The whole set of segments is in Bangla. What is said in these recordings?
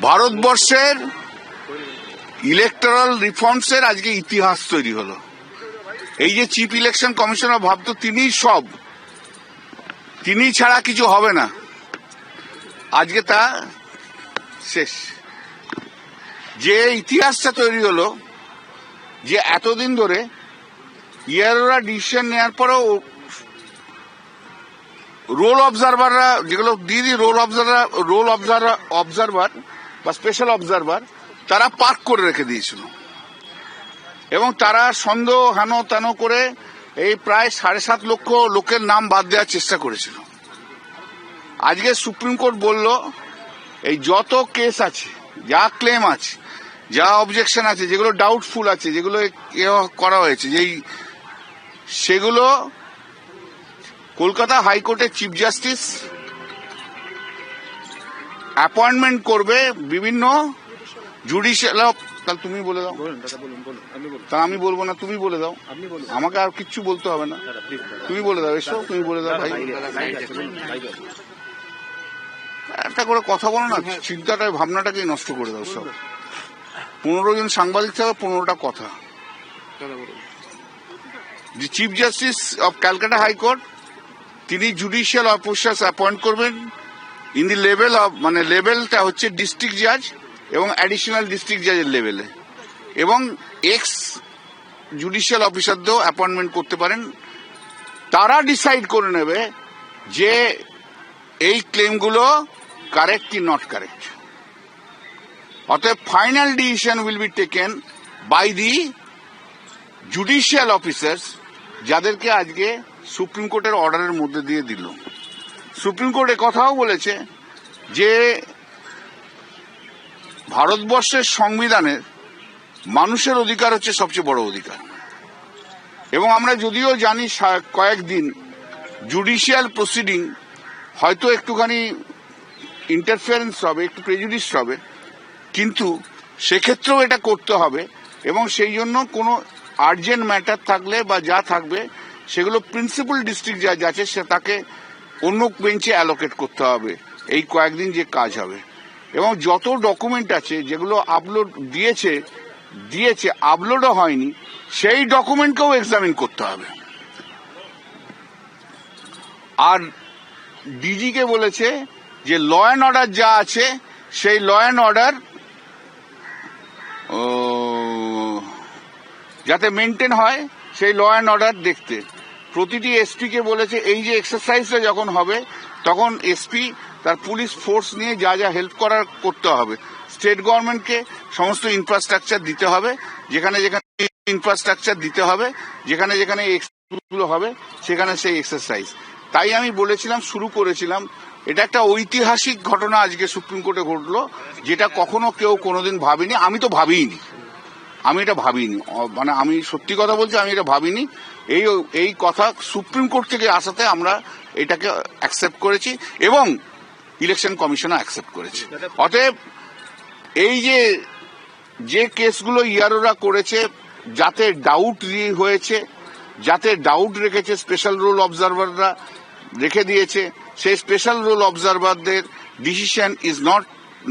ভারতবর্ষের ইলেকটোরাল রিফর্মসের আজকে ইতিহাস তৈরি হলো। এই যে চিফ ইলেকশন কমিশনার ভাবতো তিনি ছাড়া কিছু হবে না, আজকে তা শেষ। যে ইতিহাসটা তৈরি হলো, যে এতদিন ধরে ইয়ারোরা ডিসিশন নেওয়ার পরেও রোল অবজারভাররা, যেগুলো দিদি রোল অবজারভার বা স্পেশাল অবজারভার, তারা পার্ক করে রেখে দিয়েছিল এবং তারা সন্দেহ হেন তেন করে এই প্রায় 7.5 লক্ষ লোকের নাম বাদ দেওয়ার চেষ্টা করেছিল। আজকে সুপ্রিম কোর্ট বলল এই যত কেস আছে, যা ক্লেম আছে, যা অবজেকশন আছে, যেগুলো ডাউটফুল আছে, যেগুলো করা হয়েছে, সেগুলো কলকাতা হাইকোর্টের চিফ জাস্টিস অ্যাপয়েন্টমেন্ট করবে বিভিন্ন জুডিশিয়াল। তাহলে তুমি বলে দাও। তা আমি বলবো না, তুমি বলে দাও। আমাকে আর কিচ্ছু বলতে হবে না, তুমি বলে দাও। এসো, তুমি বলে দাও ভাই। একটা করে কথা বলো না, চিন্তাটা ভাবনাটাকেই নষ্ট করে দাও সব। 15 জন সাংবাদিক থেকে 15টা কথা। The chief justice of Calcutta high court, তিনি জুডিশিয়াল অফিসার্স অ্যাপয়েন্ট করবেন ইন দি লেভেল অফ, মানে লেভেলটা হচ্ছে ডিস্ট্রিক্ট জাজ এবং অ্যাডিশনাল ডিস্ট্রিক্ট জাজের লেভেলে, এবং এক্স জুডিশিয়াল অফিসারদেরও অ্যাপয়েন্টমেন্ট করতে পারেন। তারা ডিসাইড করে নেবে যে এই ক্লেমগুলো কারেক্ট কি নট কারেক্ট। অতএব final decision will be taken by the judicial officers, যাদেরকে আজকে সুপ্রিম কোর্টের অর্ডারের মধ্যে দিয়ে দিল। সুপ্রিম কোর্ট কথাও বলেছে যে ভারতবর্ষের সংবিধানের মানুষের অধিকার হচ্ছে সবচেয়ে বড় অধিকার, এবং আমরা যদিও জানি কয়েকদিন জুডিশিয়াল প্রসিডিং হয়তো একটুখানি ইন্টারফারেন্স হবে, একটু প্রেজুডিস হবে, কিন্তু সেক্ষেত্রেও এটা করতে হবে। এবং সেই জন্য কোনো আর্জেন্ট ম্যাটার থাকলে বা যা থাকবে, সেগুলো প্রিন্সিপাল ডিস্ট্রিক্ট জাজ আছে, সে তাকে অন্য বেঞ্চে অ্যালোকেট করতে হবে। এই কয়েকদিন যে কাজ হবে, এবং যত ডকুমেন্ট আছে যেগুলো আপলোড দিয়েছে আপলোডও হয়নি, সেই ডকুমেন্টকেও এক্সামিন করতে হবে। আর ডিজিকে বলেছে যে ল অ্যান্ড অর্ডার যা আছে, সেই ল অ্যান্ড অর্ডার যাতে মেনটেন হয়, সেই ল অ্যান্ড অর্ডার দেখতে। প্রতিটি এসপিকে বলেছে এই যে এক্সারসাইজটা যখন হবে, তখন এসপি তার পুলিশ ফোর্স নিয়ে যা যা হেল্প করার করতে হবে। স্টেট গভর্নমেন্টকে সমস্ত ইনফ্রাস্ট্রাকচার দিতে হবে, যেখানে ইনফ্রাস্ট্রাকচার দিতে হবে, যেখানে এক্সগুলো হবে, সেখানে সেই এক্সারসাইজ। তাই আমি বলেছিলাম, শুরু করেছিলাম, এটা একটা ঐতিহাসিক ঘটনা আজকে সুপ্রিম কোর্টে ঘটলো, যেটা কখনো কেউ কোনোদিন ভাবিনি। আমি তো ভাবিনি, মানে আমি সত্যি কথা বলছি, আমি এটা ভাবিনি। এই কথা সুপ্রিম কোর্ট থেকে আসাতে আমরা এটাকে অ্যাকসেপ্ট করেছি এবং ইলেকশন কমিশনও অ্যাকসেপ্ট করেছে। অতএব এই যে কেসগুলো ইয়ারোরা করেছে, যাতে ডাউট হয়েছে, যাতে ডাউট রেখেছে, স্পেশাল রোল অবজারভাররা রেখে দিয়েছে, সেই স্পেশাল রোল অবজারভারদের ডিসিশন ইজ নট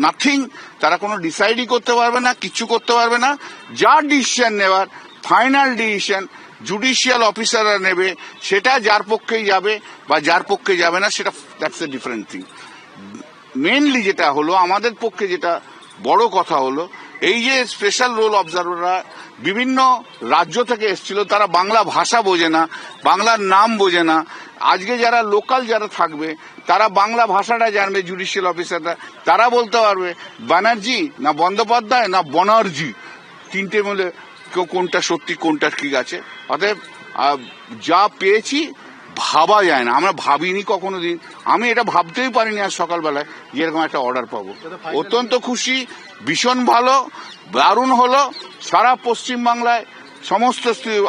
নাথিং। তারা কোনো ডিসাইডই করতে পারবে না, কিচ্ছু করতে পারবে না। যা ডিসিশন নেওয়ার, ফাইনাল ডিসিশন জুডিশিয়াল অফিসাররা নেবে, সেটা যার পক্ষেই যাবে বা যার পক্ষে যাবে না, সেটা that's a different thing. Mainly যেটা হলো, আমাদের পক্ষে যেটা বড় কথা হলো, এই যে স্পেশাল রোল অবজারভাররা বিভিন্ন রাজ্য থেকে এসেছিল, তারা বাংলা ভাষা বোঝে না, বাংলার নাম বোঝে না। আজকে যারা লোকাল যারা থাকবে, তারা বাংলা ভাষাটা জানবে, জুডিশিয়াল অফিসাররা তারা বলতে পারবে ব্যানার্জি না বন্দ্যোপাধ্যায় না বনার্জি, তিনটে মিলে কোনটা সত্যি কোনটা ঠিক আছে। অতএব যা পেয়েছি ভাবা যায় না, আমরা ভাবিনি কখনো দিন। আমি এটা ভাবতেই পারিনি আজ সকালবেলায় যে এরকম একটা অর্ডার পাবো। অত্যন্ত খুশি, ভীষণ ভালো, দারুণ হলো। সারা পশ্চিমবাংলায় সমস্ত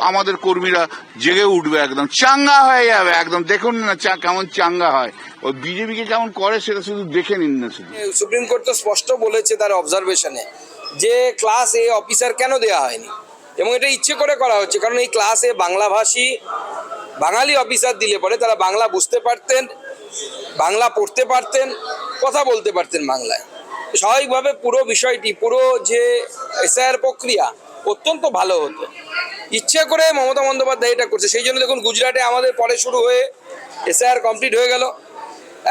আমাদের কর্মীরা জেগে উঠবে, একদম চাঙ্গা হয়ে যাবে। একদম দেখুন না কেমন চাঙ্গা হয়। ওই বিজেপিকে কেমন করে সেটা শুধু দেখে নিন না। শুধু সুপ্রিম কোর্ট তো স্পষ্ট বলেছে তার অবজারভেশনে যে ক্লাস এ অফিসার কেন দেওয়া হয়নি, এবং এটা ইচ্ছে করে করা হচ্ছে। কারণ এই ক্লাসে বাংলাভাষী বাঙালি অফিসার দিলে পরে তারা বাংলা বুঝতে পারতেন, বাংলা পড়তে পারতেন, কথা বলতে পারতেন বাংলায়। স্বাভাবিকভাবে পুরো বিষয়টি, পুরো যে এসআইআর প্রক্রিয়া অত্যন্ত ভালো হতো। ইচ্ছে করে মমতা বন্দ্যোপাধ্যায় এটা করছে। সেই জন্য দেখুন গুজরাটে আমাদের পরে শুরু হয়ে এসআইআর কমপ্লিট হয়ে গেল,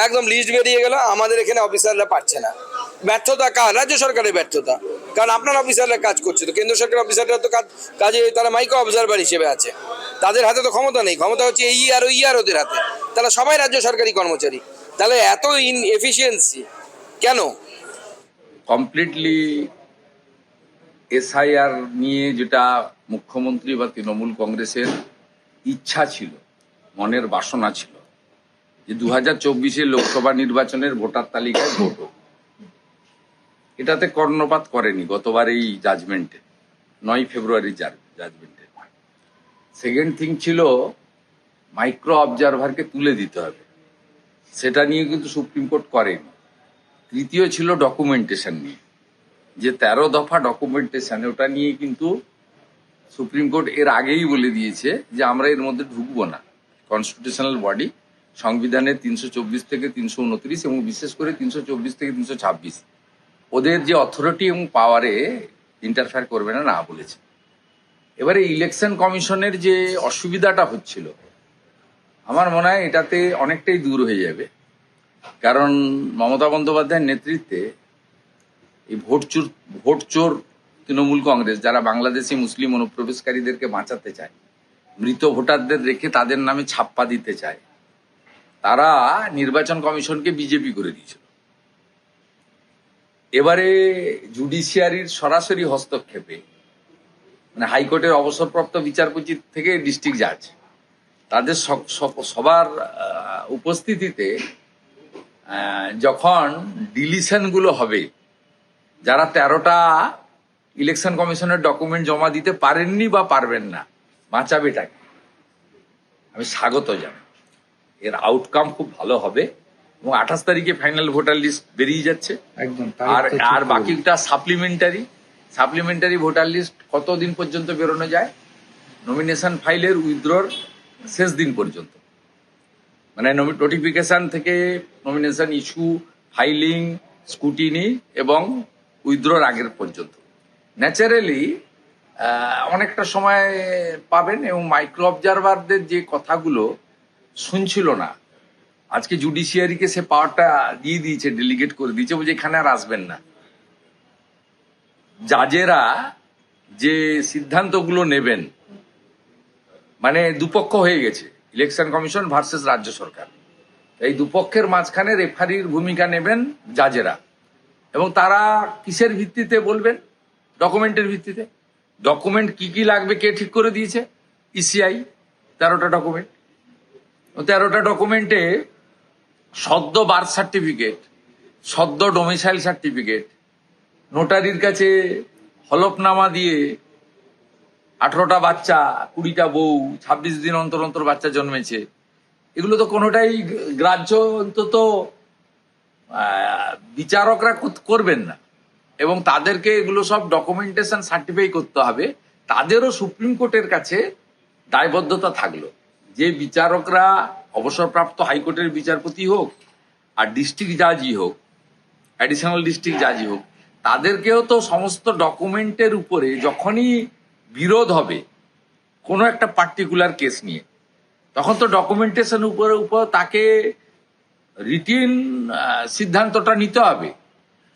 একদম লিস্ট বেরিয়ে গেল, আমাদের এখানে অফিসাররা পাচ্ছে না। ব্যর্থতা কার? রাজ্য সরকারের ব্যর্থতা। কারণ আপনার অফিসাররা কাজ করছে, তো কেন্দ্র সরকারের অফিসাররা তো কাজে তারা মাইক্রো অবজারভার হিসেবে আছে, তাদের হাতে তো ক্ষমতা নেই, ক্ষমতা হচ্ছে এই আর ওই আর ওদের হাতে। তাহলে সবাই রাজ্য সরকারি কর্মচারী, তাহলে এত এফিসিয়েন্সি কেন? কমপ্লিটলি এসআইআর নিয়ে যেটা মুখ্যমন্ত্রী বা তৃণমূল কংগ্রেসের ইচ্ছা ছিল, মনের বাসনা ছিল যে 2024 লোকসভা নির্বাচনের ভোটার তালিকায় ভোট হোক, এটাতে কর্ণপাত করেনি গতবার এই জাজমেন্টে, 9 ফেব্রুয়ারি জাজমেন্টে। সেকেন্ড থিং ছিল মাইক্রো অবজারভারকে তুলে দিতে হবে, সেটা নিয়ে কিন্তু সুপ্রিম কোর্ট করেনি। তৃতীয় ছিল ডকুমেন্টেশন নিয়ে, যে 13 দফা ডকুমেন্টেশন, ওটা নিয়ে কিন্তু সুপ্রিম কোর্ট এর আগেই বলে দিয়েছে যে আমরা এর মধ্যে ঢুকবো না। কনস্টিটিউশনাল বডি, সংবিধানের 324 থেকে 329 এবং বিশেষ করে 324 থেকে 326, ওদের যে অথরিটি এবং পাওয়ারে ইন্টারফেয়ার করবে না বলেছে। এবারে ইলেকশন কমিশনের যে অসুবিধাটা হচ্ছিল, আমার মনে হয় এটাতে অনেকটাই দূর হয়ে যাবে। কারণ মমতা বন্দ্যোপাধ্যায়ের নেতৃত্বে এই ভোট চোর তৃণমূল কংগ্রেস, যারা বাংলাদেশি মুসলিম অনুপ্রবেশকারীদেরকে বাঁচাতে চায়, মৃত ভোটারদের রেখে তাদের নামে ছাপ্পা দিতে চায়, তারা নির্বাচন কমিশনকে বিজেপি করে দিয়েছিল। এবারে জুডিশিয়ারির সরাসরি হস্তক্ষেপে, মানে হাইকোর্টের অবসরপ্রাপ্ত বিচারপতি থেকে ডিস্ট্রিক্ট জাজ, তাদের সবার উপস্থিতিতে যখন ডিলিশনগুলো হবে, যারা 13টা ইলেকশন কমিশনের ডকুমেন্ট জমা দিতে পারেননি বা পারবেন না, বাঁচাবেটাকে আমি স্বাগত জানাই। এর আউটকাম খুব ভালো হবে এবং 28 তারিখে ফাইনাল ভোটার লিস্ট বেরিয়ে যাচ্ছে। একদম। আর বাকিটা সাপ্লিমেন্টারি ভোটার লিস্ট কতদিন পর্যন্ত বেরোনো যায়? নমিনেশন ফাইলের উইথড্রর শেষ দিন পর্যন্ত, মানে নোটিফিকেশন থেকে নমিনেশন ইস্যু, ফাইলিং, স্কুটিনি এবং উইথড্রর আগের পর্যন্ত ন্যাচারালি অনেকটা সময় পাবেন। এবং মাইক্রো অবজারভারদের যে কথাগুলো শুনছিল না, আজকে জুডিশিয়ারিকে সে পাওয়ারটা দিয়ে দিয়েছে, ডেলিগেট করে দিয়েছে, বলছে এখানে আর আসবেন না। জাজেরা যে সিদ্ধান্তগুলো নেবেন, মানে দুপক্ষ হয়ে গেছে, ইলেকশন কমিশন ভার্সেস রাজ্য সরকার, এই দুপক্ষের মাঝখানে রেফারির ভূমিকা নেবেন জাজেরা। এবং তারা কিসের ভিত্তিতে বলবেন? ডকুমেন্টের ভিত্তিতে। ডকুমেন্ট কি কি লাগবে কে ঠিক করে দিয়েছে? ECI 13টা document. 13টা ডকুমেন্টে সদ্য বার্থ সার্টিফিকেট, সদ্য ডোমিসাইল সার্টিফিকেট, নোটারির কাছে হলফনামা দিয়ে 18টা বাচ্চা, 20টা বউ, 26 দিন অন্তর অন্তর বাচ্চা জন্মেছে, এগুলো তো কোনোটাই গ্রাহ্য অন্তত বিচারকরা করবেন না। এবং তাদেরকে এগুলো সব ডকুমেন্টেশন সার্টিফাই করতে হবে। তাদেরও সুপ্রিম কোর্টের কাছে দায়বদ্ধতা থাকলো যে বিচারকরা অবসরপ্রাপ্ত হাইকোর্টের বিচারপতি হোক আর ডিস্ট্রিক্ট জাজই হোক, অ্যাডিশনাল ডিস্ট্রিক্ট জাজই হোক, তাদেরকেও তো সমস্ত ডকুমেন্টের উপরে যখনই বিরোধ হবে কোনো একটা পার্টিকুলার কেস নিয়ে, তখন তো ডকুমেন্টেশন উপর তাকে রিটিন সিদ্ধান্তটা নিতে হবে।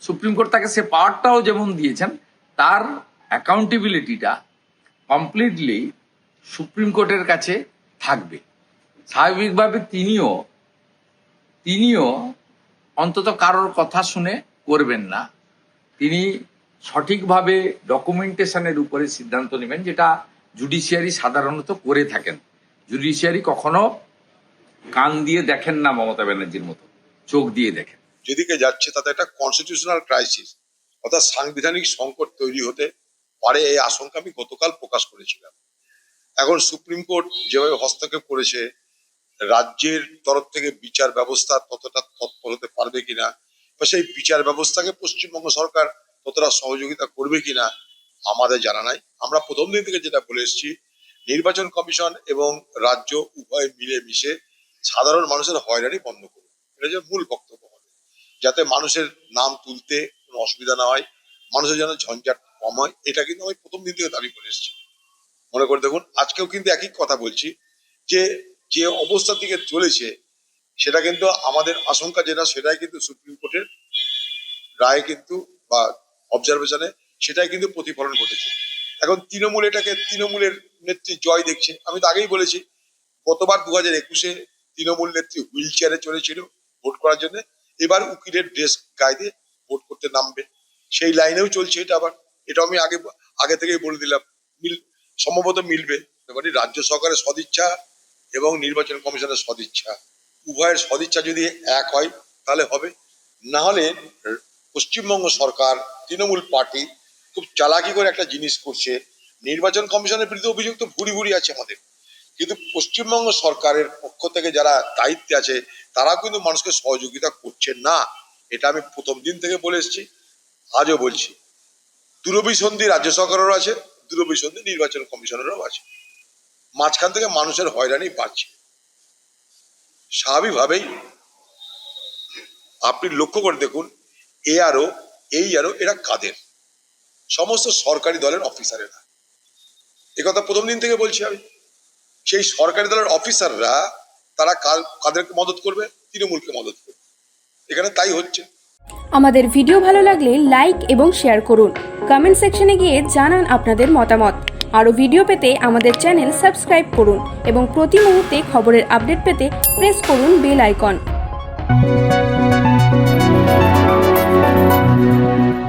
সুপ্রিম কোর্ট তাকে সে পাওয়ারটাও যেমন দিয়েছেন, তার অ্যাকাউন্টেবিলিটিটা কমপ্লিটলি সুপ্রিম কোর্টের কাছে থাকবে। স্বাভাবিকভাবে তিনিও অন্তত কারোর কথা শুনে করবেন না, তিনি সঠিকভাবে ডকুমেন্টেশনের উপরে সিদ্ধান্ত নেবেন, যেটা জুডিশিয়ারি সাধারণত করে থাকেন। জুডিশিয়ারি কখনো কান দিয়ে দেখেন না মমতা ব্যানার্জির মতো, চোখ দিয়ে দেখেন। যেদিকে যাচ্ছে তাতে একটা কনস্টিটিউশনাল ক্রাইসিস, অর্থাৎ সাংবিধানিক সংকট তৈরি হতে পারে, এই আশঙ্কা আমি গতকাল প্রকাশ করেছিলাম। এখন সুপ্রিম কোর্ট যেভাবে হস্তক্ষেপ করেছে, রাজ্যের তরফ থেকে বিচার ব্যবস্থা ততটা তৎপর হতে পারবে কিনা, বা সেই বিচার ব্যবস্থাকে পশ্চিমবঙ্গ সরকার ততটা সহযোগিতা করবে কিনা আমাদের জানা নাই। আমরা প্রথম দিন থেকে যেটা বলে এসেছি, নির্বাচন কমিশন এবং রাজ্য উভয় মিলে মিশে সাধারণ মানুষের হয়রানি বন্ধ করবে, এটা যে মূল বক্তব্য হবে, যাতে মানুষের নাম তুলতে কোনো অসুবিধা না হয়, মানুষের যেন ঝঞ্ঝাট কম হয়, এটা কিন্তু আমি প্রথম দিন থেকে দাবি করে এসেছি। মনে করে দেখুন, আজকেও কিন্তু একই কথা বলছি যে যে অবস্থার দিকে চলেছে সেটা কিন্তু আমাদের আশঙ্কা যেটা, সেটাই কিন্তু সুপ্রিম কোর্টের রায় কিন্তু বা অবজারভেশনে সেটাই কিন্তু প্রতিফলন ঘটেছে। এখন তৃণমূল এটাকে তৃণমূলের নেত্রী জয় দেখছে। আমি তো আগেই বলেছি, গতবার 2021-এ তৃণমূল নেত্রী হুইল চেয়ারে চলেছিল ভোট করার জন্য, এবার উকিলের ড্রেস গায়ে দিয়ে ভোট করতে নামবে, সেই লাইনেও চলছে এটা। আবার এটাও আমি আগে থেকেই বলে দিলাম, সম্ভবত মিলবে। এবারে রাজ্য সরকারের সদিচ্ছা এবং নির্বাচন কমিশনের সদিচ্ছা, উভয়ের সদিচ্ছা যদি এক হয় তাহলে হবে। না হলে পশ্চিমবঙ্গ সরকার, তৃণমূল পার্টি খুব চালাকি করে একটা জিনিস করছে। নির্বাচন কমিশনের বিরুদ্ধে অভিযোগ তো ভুরি ভুরি আছে আমাদের, কিন্তু পশ্চিমবঙ্গ সরকারের পক্ষ থেকে যারা দায়িত্বে আছে তারা কিন্তু মানুষকে সহযোগিতা করছে না। এটা আমি প্রথম দিন থেকে বলে এসেছি, আজও বলছি। দূরভিসন্ধি রাজ্য সরকারেরও আছে, দূরভিসন্ধি নির্বাচন কমিশনেরও আছে। মাঝখান থেকে মানুষের হয়রানি বাড়ছে। স্বাভাবিকভাবেই আপনি লক্ষ্য করে দেখুন, এআরও এরা কাদের? সমস্ত সরকারি দলের অফিসারেরা। একথা প্রথম দিন থেকে বলছি আমি। সেই সরকারি দলের অফিসাররা তারা কাদেরকে মদত করবে? তৃণমূলকে মদত করবে। এখানে তাই হচ্ছে। আমাদের ভিডিও ভালো লাগলে লাইক এবং শেয়ার করুন। কমেন্ট সেকশনে গিয়ে জানান আপনাদের মতামত। আরও ভিডিও পেতে আমাদের চ্যানেল সাবস্ক্রাইব করুন এবং প্রতি মুহূর্তে খবরের আপডেট পেতে প্রেস করুন বেল আইকন।